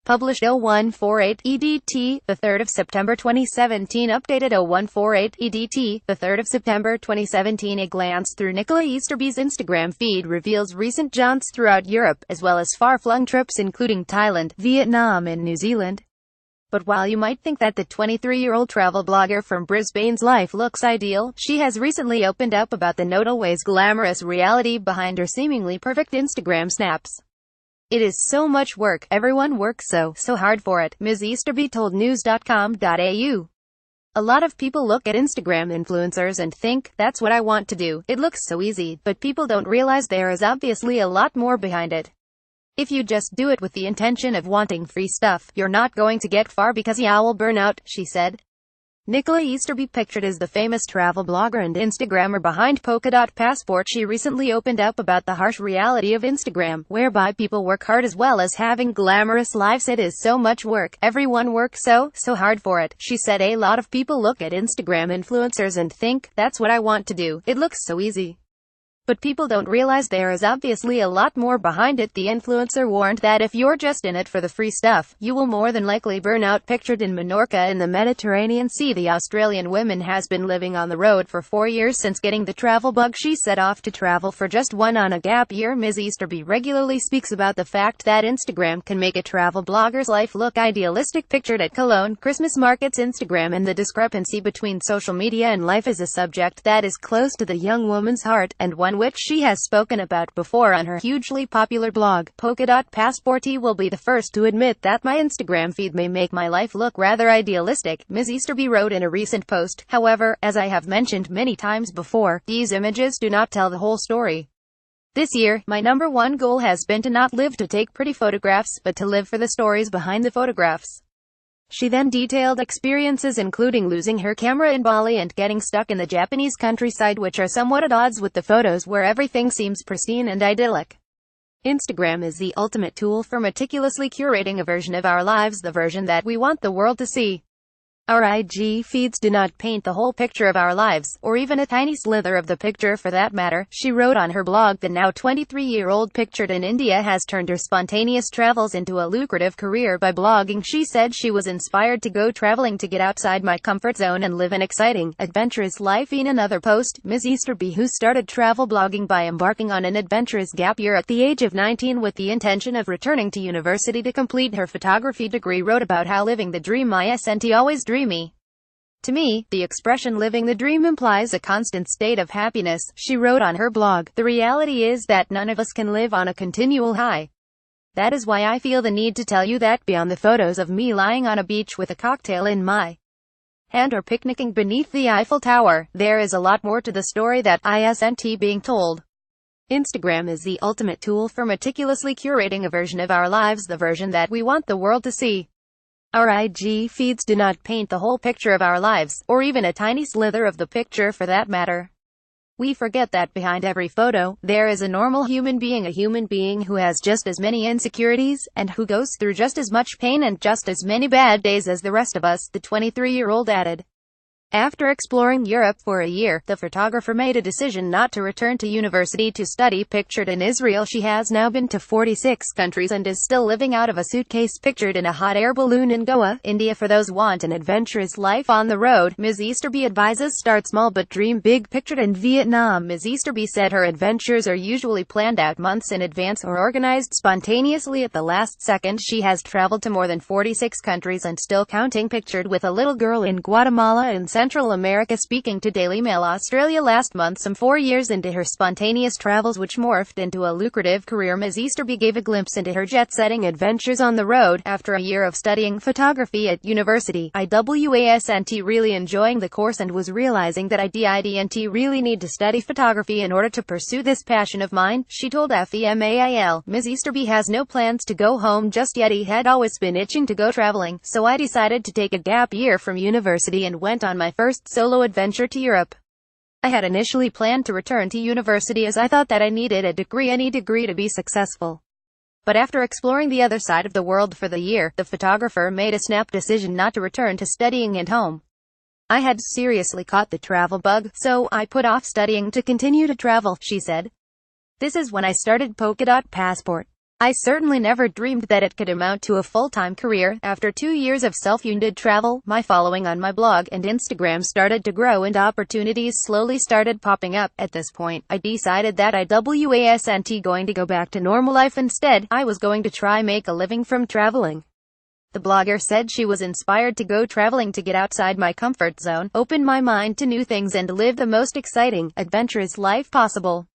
Published 0148 EDT, the 3rd of September 2017. Updated 0148 EDT, the 3rd of September 2017. A glance through Nicola Easterby's Instagram feed reveals recent jaunts throughout Europe, as well as far-flung trips including Thailand, Vietnam and New Zealand. But while you might think that the 23-year-old travel blogger from Brisbane's life looks ideal, she has recently opened up about the not always glamorous reality behind her seemingly perfect Instagram snaps. "It is so much work, everyone works so hard for it," Ms. Easterby told news.com.au. "A lot of people look at Instagram influencers and think, that's what I want to do, it looks so easy, but people don't realize there is obviously a lot more behind it. If you just do it with the intention of wanting free stuff, you're not going to get far because you will burn out," she said. Nicola Easterby, pictured as the famous travel blogger and Instagrammer behind Polka Dot Passport, she recently opened up about the harsh reality of Instagram, whereby people work hard as well as having glamorous lives. "It is so much work, everyone works so hard for it," she said. "A lot of people look at Instagram influencers and think, that's what I want to do, it looks so easy. But people don't realize there is obviously a lot more behind it." The influencer warned that if you're just in it for the free stuff, you will more than likely burn out. Pictured in Menorca in the Mediterranean Sea, the Australian woman has been living on the road for 4 years since getting the travel bug. She set off to travel for just one on a gap year. Ms. Easterby regularly speaks about the fact that Instagram can make a travel blogger's life look idealistic. Pictured at Cologne Christmas markets, Instagram and the discrepancy between social media and life is a subject that is close to the young woman's heart, and one which she has spoken about before on her hugely popular blog, Polka Dot Passport. "He will be the first to admit that my Instagram feed may make my life look rather idealistic," Ms. Easterby wrote in a recent post. "However, as I have mentioned many times before, these images do not tell the whole story. This year, my number one goal has been to not live to take pretty photographs, but to live for the stories behind the photographs." She then detailed experiences including losing her camera in Bali and getting stuck in the Japanese countryside, which are somewhat at odds with the photos where everything seems pristine and idyllic. "Instagram is the ultimate tool for meticulously curating a version of our lives, the version that we want the world to see. Our IG feeds do not paint the whole picture of our lives, or even a tiny slither of the picture for that matter," she wrote on her blog. The now 23-year-old, pictured in India, has turned her spontaneous travels into a lucrative career by blogging. She said, "She was inspired to go traveling to get outside my comfort zone and live an exciting, adventurous life." In another post, Ms. Easterby, who started travel blogging by embarking on an adventurous gap year at the age of 19 with the intention of returning to university to complete her photography degree, wrote about how living the dream isn't always dreamy. "To me, the expression living the dream implies a constant state of happiness," she wrote on her blog. "The reality is that none of us can live on a continual high. That is why I feel the need to tell you that beyond the photos of me lying on a beach with a cocktail in my hand or picnicking beneath the Eiffel Tower, there is a lot more to the story that isn't being told. Instagram is the ultimate tool for meticulously curating a version of our lives, the version that we want the world to see. Our IG feeds do not paint the whole picture of our lives, or even a tiny slither of the picture for that matter. We forget that behind every photo, there is a normal human being, a human being who has just as many insecurities, and who goes through just as much pain and just as many bad days as the rest of us," the 23-year-old added. After exploring Europe for a year, the photographer made a decision not to return to university to study. Pictured in Israel, she has now been to 46 countries and is still living out of a suitcase. Pictured in a hot air balloon in Goa, India, for those who want an adventurous life on the road, Ms. Easterby advises start small but dream big. Pictured in Vietnam, Ms. Easterby said her adventures are usually planned out months in advance or organized spontaneously at the last second. She has traveled to more than 46 countries and still counting. Pictured with a little girl in Guatemala and Central America, speaking to Daily Mail Australia last month, some 4 years into her spontaneous travels which morphed into a lucrative career, Ms. Easterby gave a glimpse into her jet-setting adventures on the road. "After a year of studying photography at university, I wasn't really enjoying the course and was realizing that I didn't really need to study photography in order to pursue this passion of mine," she told FEMAIL. Ms. Easterby has no plans to go home just yet. "He had always been itching to go traveling, so I decided to take a gap year from university and went on my first solo adventure to Europe. I had initially planned to return to university as I thought that I needed a degree, any degree, to be successful. But after exploring the other side of the world for the year, the photographer made a snap decision not to return to studying at home. I had seriously caught the travel bug, so I put off studying to continue to travel," she said. "This is when I started Polka Dot Passport. I certainly never dreamed that it could amount to a full-time career. After 2 years of self-funded travel, my following on my blog and Instagram started to grow and opportunities slowly started popping up. At this point, I decided that I wasn't going to go back to normal life. Instead, I was going to try make a living from traveling. The blogger said she was inspired to go traveling to get outside my comfort zone, open my mind to new things and live the most exciting, adventurous life possible.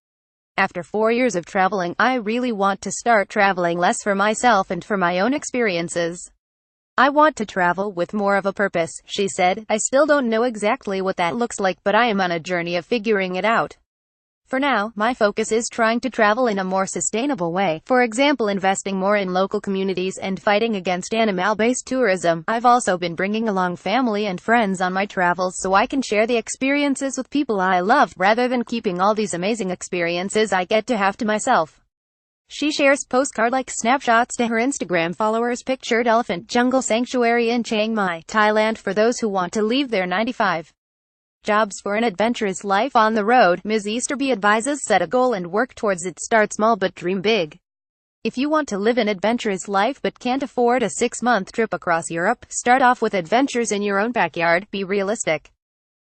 After 4 years of traveling, I really want to start traveling less for myself and for my own experiences. I want to travel with more of a purpose, she said. I still don't know exactly what that looks like, but I am on a journey of figuring it out. For now, my focus is trying to travel in a more sustainable way, for example investing more in local communities and fighting against animal-based tourism. I've also been bringing along family and friends on my travels so I can share the experiences with people I love, rather than keeping all these amazing experiences I get to have to myself. She shares postcard-like snapshots to her Instagram followers, pictured Elephant Jungle Sanctuary in Chiang Mai, Thailand for those who want to leave their 9-to-5 jobs for an adventurous life on the road. Ms. Easterby advises set a goal and work towards it. Start small but dream big. If you want to live an adventurous life but can't afford a 6-month trip across Europe, start off with adventures in your own backyard. Be realistic.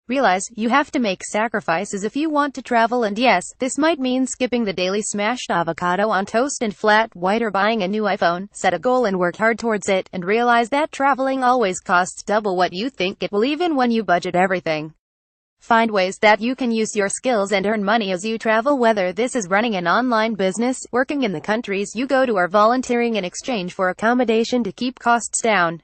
Realize you have to make sacrifices if you want to travel, and yes, this might mean skipping the daily smashed avocado on toast and flat white or buying a new iPhone. Set a goal and work hard towards it, and realize that traveling always costs double what you think it will, even when you budget everything. Find ways that you can use your skills and earn money as you travel, whether this is running an online business, working in the countries you go to, or volunteering in exchange for accommodation to keep costs down.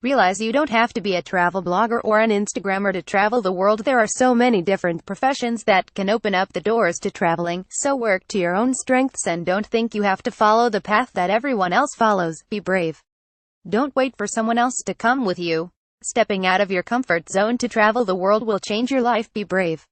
Realize you don't have to be a travel blogger or an Instagrammer to travel the world. There are so many different professions that can open up the doors to traveling, so work to your own strengths and don't think you have to follow the path that everyone else follows. Be brave. Don't wait for someone else to come with you. Stepping out of your comfort zone to travel the world will change your life. Be brave.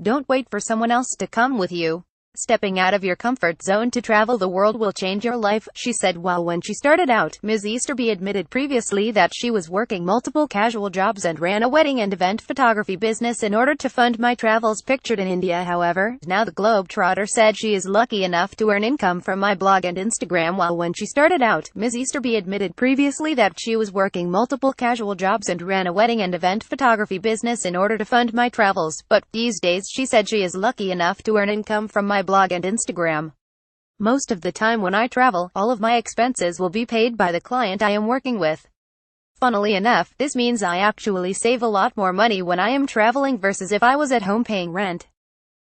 Don't wait for someone else to come with you. Stepping out of your comfort zone to travel the world will change your life, she said. While when she started out, Ms. Easterby admitted previously that she was working multiple casual jobs and ran a wedding and event photography business in order to fund my travels, pictured in India. However, now the Globetrotter said she is lucky enough to earn income from my blog and Instagram. While when she started out, Ms. Easterby admitted previously that she was working multiple casual jobs and ran a wedding and event photography business in order to fund my travels, but these days she said she is lucky enough to earn income from my blog and Instagram. Most of the time when I travel, all of my expenses will be paid by the client I am working with. Funnily enough, this means I actually save a lot more money when I am traveling versus if I was at home paying rent.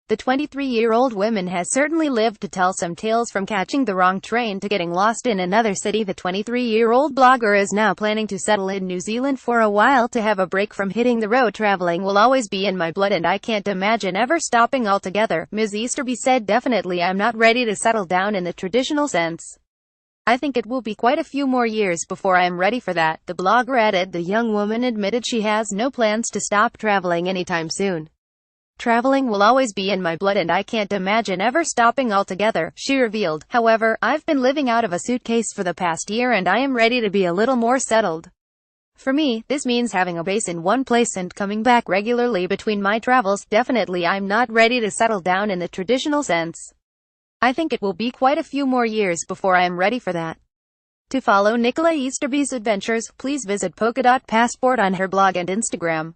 The 23-year-old woman has certainly lived to tell some tales, from catching the wrong train to getting lost in another city. The 23-year-old blogger is now planning to settle in New Zealand for a while to have a break from hitting the road. Traveling will always be in my blood and I can't imagine ever stopping altogether, Ms. Easterby said. Definitely I'm not ready to settle down in the traditional sense. I think it will be quite a few more years before I am ready for that, the blogger added. The young woman admitted she has no plans to stop traveling anytime soon. Traveling will always be in my blood and I can't imagine ever stopping altogether, she revealed. However, I've been living out of a suitcase for the past year and I am ready to be a little more settled. For me, this means having a base in one place and coming back regularly between my travels. Definitely I'm not ready to settle down in the traditional sense. I think it will be quite a few more years before I am ready for that. To follow Nicola Easterby's adventures, please visit Polkadot Passport on her blog and Instagram.